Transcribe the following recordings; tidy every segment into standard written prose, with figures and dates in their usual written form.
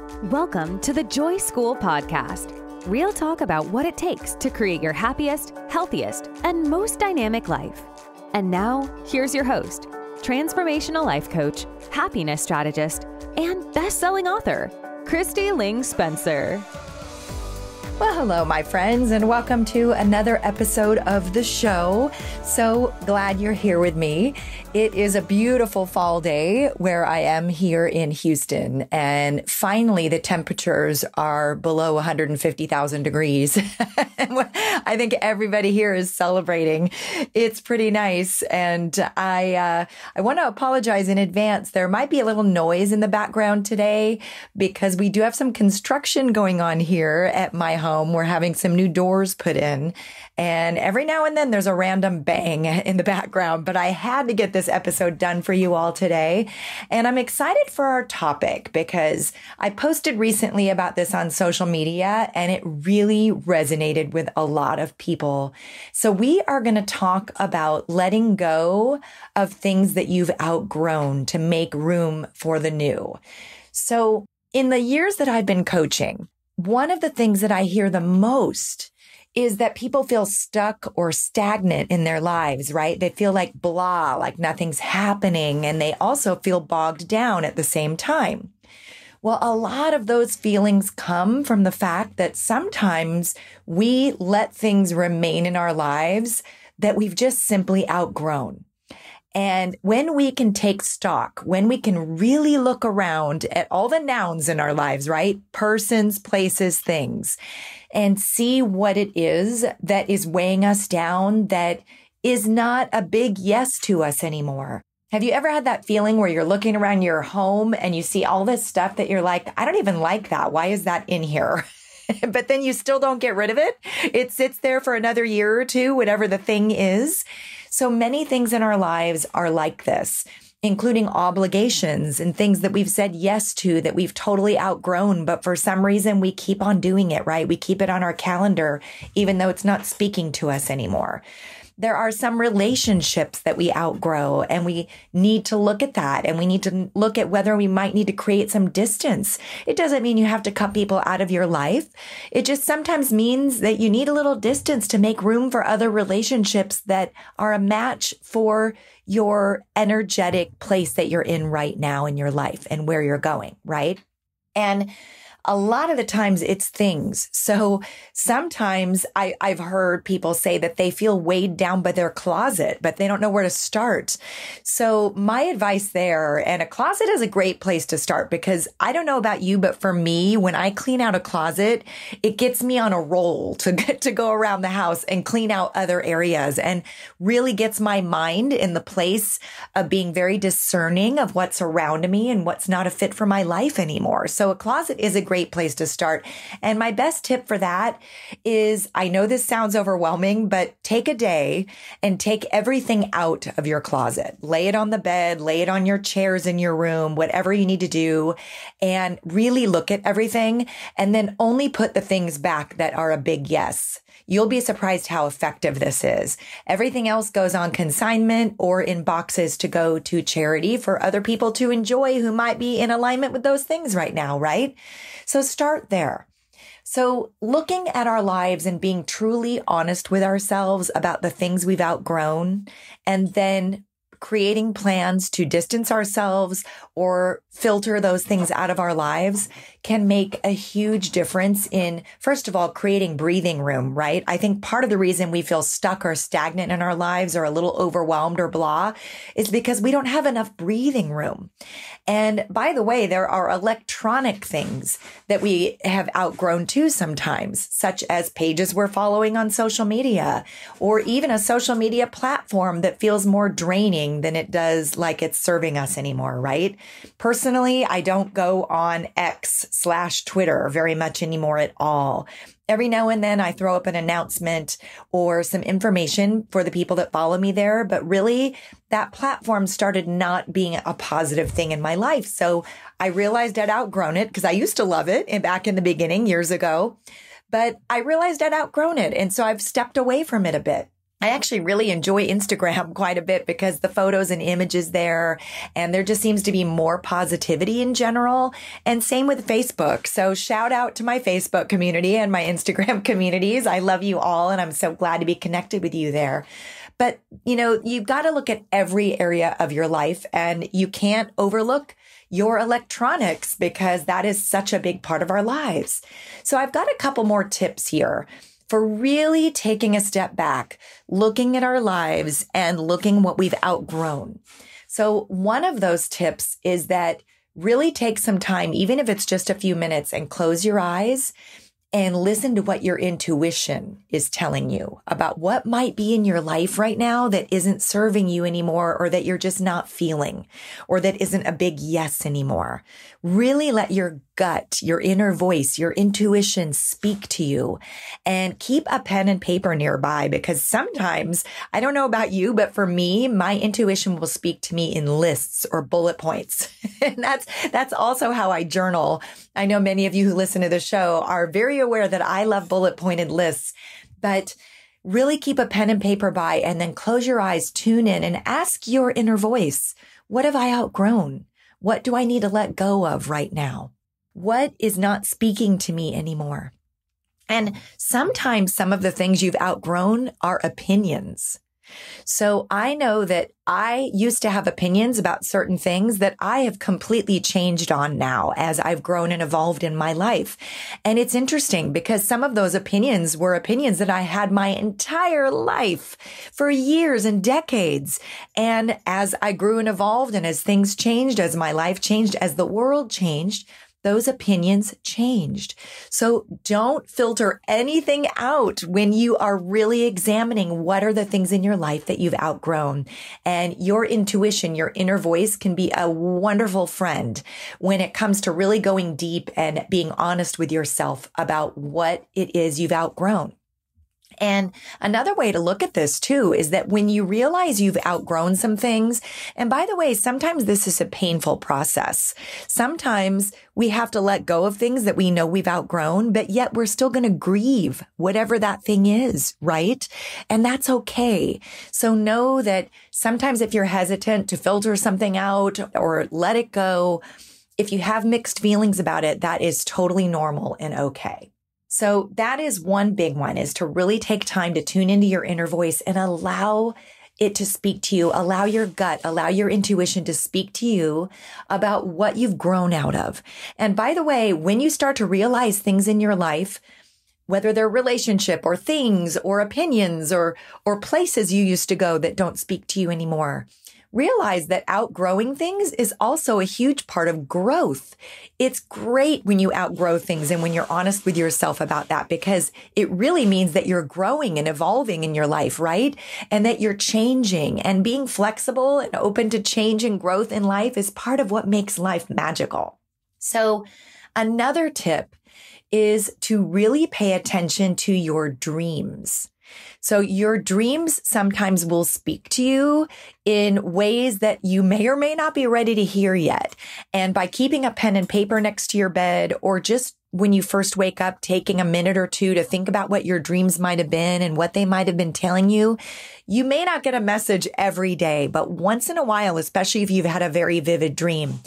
Welcome to the Joy School Podcast. Real talk about what it takes to create your happiest, healthiest, and most dynamic life. And now, here's your host, transformational life coach, happiness strategist, and best-selling author, Kristi Ling Spencer. Well, hello, my friends, and welcome to another episode of the show. So glad you're here with me. It is a beautiful fall day where I am here in Houston, and finally the temperatures are below 150,000 degrees. I think everybody here is celebrating. It's pretty nice, and I want to apologize in advance. There might be a little noise in the background today because we do have some construction going on here at my home. We're having some new doors put in, and every now and then there's a random bang in the background, but I had to get this episode done for you all today. And I'm excited for our topic because I posted recently about this on social media and it really resonated with a lot of people. So we are going to talk about letting go of things that you've outgrown to make room for the new. So in the years that I've been coaching, one of the things that I hear the most is that people feel stuck or stagnant in their lives, right? They feel like blah, like nothing's happening, and they also feel bogged down at the same time. Well, a lot of those feelings come from the fact that sometimes we let things remain in our lives that we've just simply outgrown. And when we can take stock, when we can really look around at all the nouns in our lives, right? Persons, places, things, and see what it is that is weighing us down, that is not a big yes to us anymore. Have you ever had that feeling where you're looking around your home and you see all this stuff that you're like, I don't even like that. Why is that in here? But then you still don't get rid of it. It sits there for another year or two, whatever the thing is. So many things in our lives are like this, including obligations and things that we've said yes to that we've totally outgrown. But for some reason, we keep on doing it, right? We keep it on our calendar, even though it's not speaking to us anymore. There are some relationships that we outgrow, and we need to look at that, and we need to look at whether we might need to create some distance. It doesn't mean you have to cut people out of your life. It just sometimes means that you need a little distance to make room for other relationships that are a match for your energetic place that you're in right now in your life and where you're going, right? And a lot of the times it's things. So sometimes I've heard people say that they feel weighed down by their closet, but they don't know where to start. So my advice there, and a closet is a great place to start because I don't know about you, but for me, when I clean out a closet, it gets me on a roll to go around the house and clean out other areas, and really gets my mind in the place of being very discerning of what's around me and what's not a fit for my life anymore. So a closet is a great place to start. And my best tip for that is, I know this sounds overwhelming, but take a day and take everything out of your closet. Lay it on the bed, lay it on your chairs in your room, whatever you need to do, and really look at everything, and then only put the things back that are a big yes. You'll be surprised how effective this is. Everything else goes on consignment or in boxes to go to charity for other people to enjoy who might be in alignment with those things right now, right? So start there. So looking at our lives and being truly honest with ourselves about the things we've outgrown, and then creating plans to distance ourselves or filter those things out of our lives can make a huge difference in, first of all, creating breathing room, right? I think part of the reason we feel stuck or stagnant in our lives or a little overwhelmed or blah is because we don't have enough breathing room. And by the way, there are electronic things that we have outgrown too sometimes, such as pages we're following on social media, or even a social media platform that feels more draining than it does like it's serving us anymore, right? Personally, I don't go on X/Twitter very much anymore at all. Every now and then I throw up an announcement or some information for the people that follow me there. But really, that platform started not being a positive thing in my life. So I realized I'd outgrown it because I used to love it back in the beginning years ago. But I realized I'd outgrown it. And so I've stepped away from it a bit. I actually really enjoy Instagram quite a bit because the photos and images there, and there just seems to be more positivity in general. And same with Facebook. So shout out to my Facebook community and my Instagram communities. I love you all, and I'm so glad to be connected with you there. But, you've got to look at every area of your life, and you can't overlook your electronics because that is such a big part of our lives. So I've got a couple more tips here for really taking a step back, looking at our lives and looking what we've outgrown. So one of those tips is that really take some time, even if it's just a few minutes, and close your eyes and listen to what your intuition is telling you about what might be in your life right now that isn't serving you anymore, or that you're just not feeling, or that isn't a big yes anymore. Really let your gut, your inner voice, your intuition speak to you, and keep a pen and paper nearby, because sometimes, I don't know about you, but for me, my intuition will speak to me in lists or bullet points. And that's also how I journal. I know many of you who listen to the show are very aware that I love bullet pointed lists, but really keep a pen and paper by, and then close your eyes, tune in, and ask your inner voice, what have I outgrown? What do I need to let go of right now? What is not speaking to me anymore? And sometimes some of the things you've outgrown are opinions. So I know that I used to have opinions about certain things that I have completely changed on now as I've grown and evolved in my life. And it's interesting because some of those opinions were opinions that I had my entire life for years and decades. And as I grew and evolved, and as things changed, as my life changed, as the world changed, those opinions changed. So don't filter anything out when you are really examining what are the things in your life that you've outgrown. And your intuition, your inner voice, can be a wonderful friend when it comes to really going deep and being honest with yourself about what it is you've outgrown. And another way to look at this too is that when you realize you've outgrown some things, and by the way, sometimes this is a painful process. Sometimes we have to let go of things that we know we've outgrown, but yet we're still going to grieve whatever that thing is, right? And that's okay. So know that sometimes if you're hesitant to filter something out or let it go, if you have mixed feelings about it, that is totally normal and okay. So that is one big one, is to really take time to tune into your inner voice and allow it to speak to you. Allow your gut, allow your intuition to speak to you about what you've grown out of. And by the way, when you start to realize things in your life, whether they're relationship or things or opinions or places you used to go that don't speak to you anymore, realize that outgrowing things is also a huge part of growth. It's great when you outgrow things and when you're honest with yourself about that, because it really means that you're growing and evolving in your life, right? And that you're changing, and being flexible and open to change and growth in life is part of what makes life magical. So another tip is to really pay attention to your dreams. So your dreams sometimes will speak to you in ways that you may or may not be ready to hear yet. And by keeping a pen and paper next to your bed, or just when you first wake up, taking a minute or two to think about what your dreams might have been and what they might have been telling you, you may not get a message every day, but once in a while, especially if you've had a very vivid dream,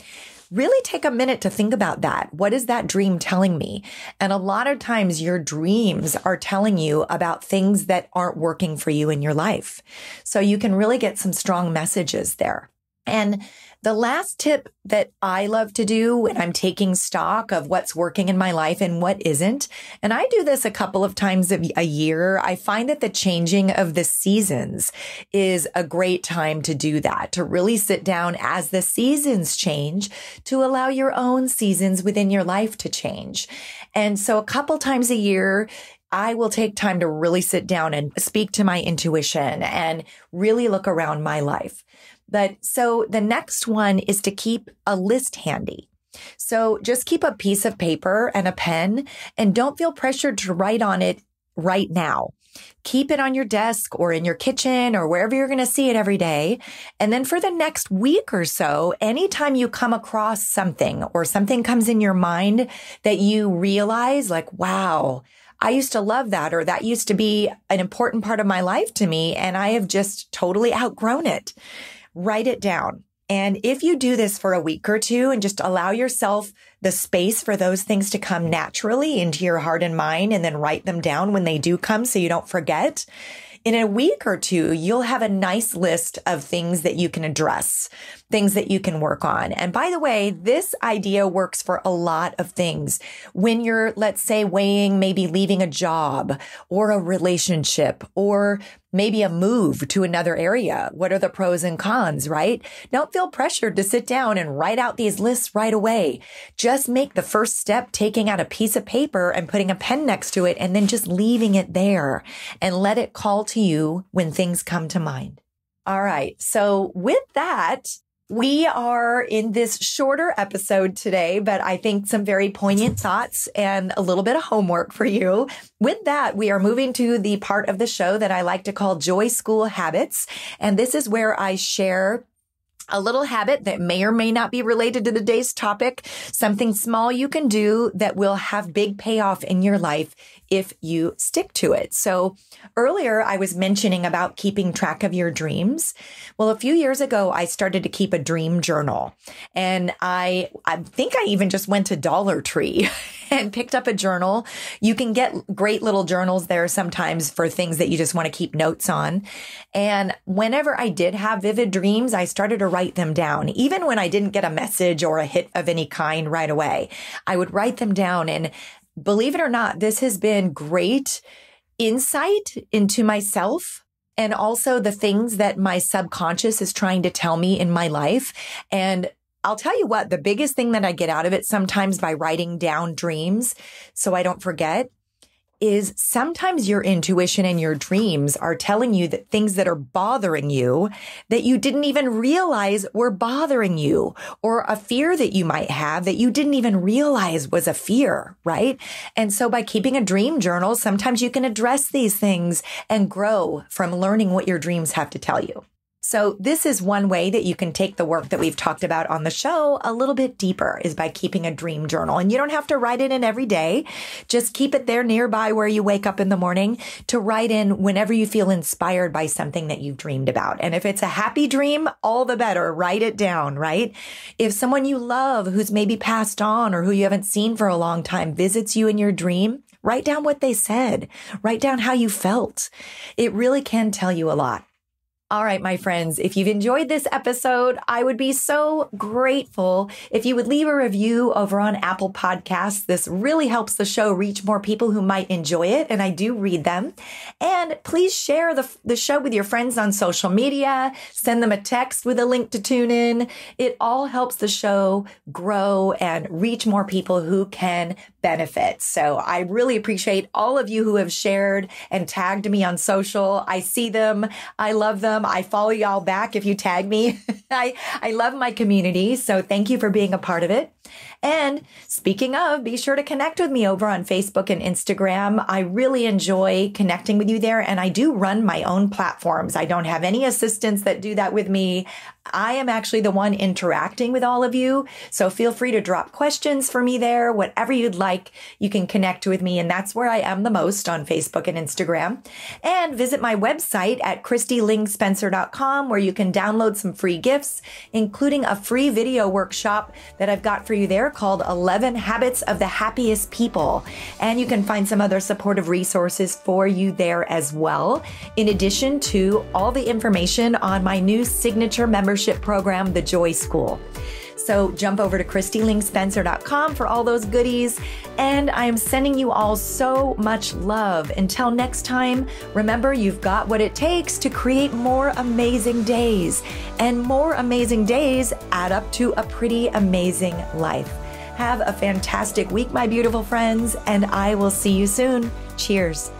really take a minute to think about that. What is that dream telling me? And a lot of times your dreams are telling you about things that aren't working for you in your life. So you can really get some strong messages there. And the last tip that I love to do when I'm taking stock of what's working in my life and what isn't, and I do this a couple of times a year, I find that the changing of the seasons is a great time to do that, to really sit down as the seasons change, to allow your own seasons within your life to change. And so a couple times a year, I will take time to really sit down and speak to my intuition and really look around my life. But so the next one is to keep a list handy. So just keep a piece of paper and a pen, and don't feel pressured to write on it right now. Keep it on your desk or in your kitchen or wherever you're going to see it every day. And then for the next week or so, anytime you come across something or something comes in your mind that you realize like, wow, I used to love that, or that used to be an important part of my life to me, and I have just totally outgrown it. Write it down. And if you do this for a week or two and just allow yourself the space for those things to come naturally into your heart and mind, and then write them down when they do come so you don't forget, in a week or two, you'll have a nice list of things that you can address, things that you can work on. And by the way, this idea works for a lot of things. When you're, let's say, weighing maybe leaving a job or a relationship or maybe a move to another area. What are the pros and cons, right? Don't feel pressured to sit down and write out these lists right away. Just make the first step, taking out a piece of paper and putting a pen next to it, and then just leaving it there and let it call to you when things come to mind. All right. So with that, we are in this shorter episode today, but I think some very poignant thoughts and a little bit of homework for you. With that, we are moving to the part of the show that I like to call Joy School Habits. And this is where I share a little habit that may or may not be related to today's topic, something small you can do that will have big payoff in your life if you stick to it. So earlier I was mentioning about keeping track of your dreams. Well, a few years ago, I started to keep a dream journal, and I think I even just went to Dollar Tree and picked up a journal. You can get great little journals there sometimes for things that you just want to keep notes on. And whenever I did have vivid dreams, I started to write them down. Even when I didn't get a message or a hit of any kind right away, I would write them down. And believe it or not, this has been great insight into myself and also the things that my subconscious is trying to tell me in my life. And I'll tell you what, the biggest thing that I get out of it sometimes by writing down dreams so I don't forget is sometimes your intuition and your dreams are telling you that things that are bothering you that you didn't even realize were bothering you, or a fear that you might have that you didn't even realize was a fear, right? And so by keeping a dream journal, sometimes you can address these things and grow from learning what your dreams have to tell you. So this is one way that you can take the work that we've talked about on the show a little bit deeper, is by keeping a dream journal. And you don't have to write it in every day. Just keep it there nearby where you wake up in the morning to write in whenever you feel inspired by something that you've dreamed about. And if it's a happy dream, all the better. Write it down, right? If someone you love who's maybe passed on or who you haven't seen for a long time visits you in your dream, write down what they said. Write down how you felt. It really can tell you a lot. All right, my friends, if you've enjoyed this episode, I would be so grateful if you would leave a review over on Apple Podcasts. This really helps the show reach more people who might enjoy it, and I do read them. And please share the show with your friends on social media. Send them a text with a link to tune in. It all helps the show grow and reach more people who can benefit. So I really appreciate all of you who have shared and tagged me on social. I see them. I love them. I follow y'all back if you tag me. I love my community. So thank you for being a part of it. And speaking of, be sure to connect with me over on Facebook and Instagram. I really enjoy connecting with you there. And I do run my own platforms. I don't have any assistants that do that with me. I am actually the one interacting with all of you. So feel free to drop questions for me there, whatever you'd like. You can connect with me. And that's where I am the most, on Facebook and Instagram. And visit my website at KristiLingSpencer.com, where you can download some free gifts, including a free video workshop that I've got for you there called 11 Habits of the Happiest People. And you can find some other supportive resources for you there as well, in addition to all the information on my new signature membership program, the Joy School. So jump over to KristiLingSpencer.com for all those goodies. And I am sending you all so much love. Until next time, remember, you've got what it takes to create more amazing days. And more amazing days add up to a pretty amazing life. Have a fantastic week, my beautiful friends, and I will see you soon. Cheers.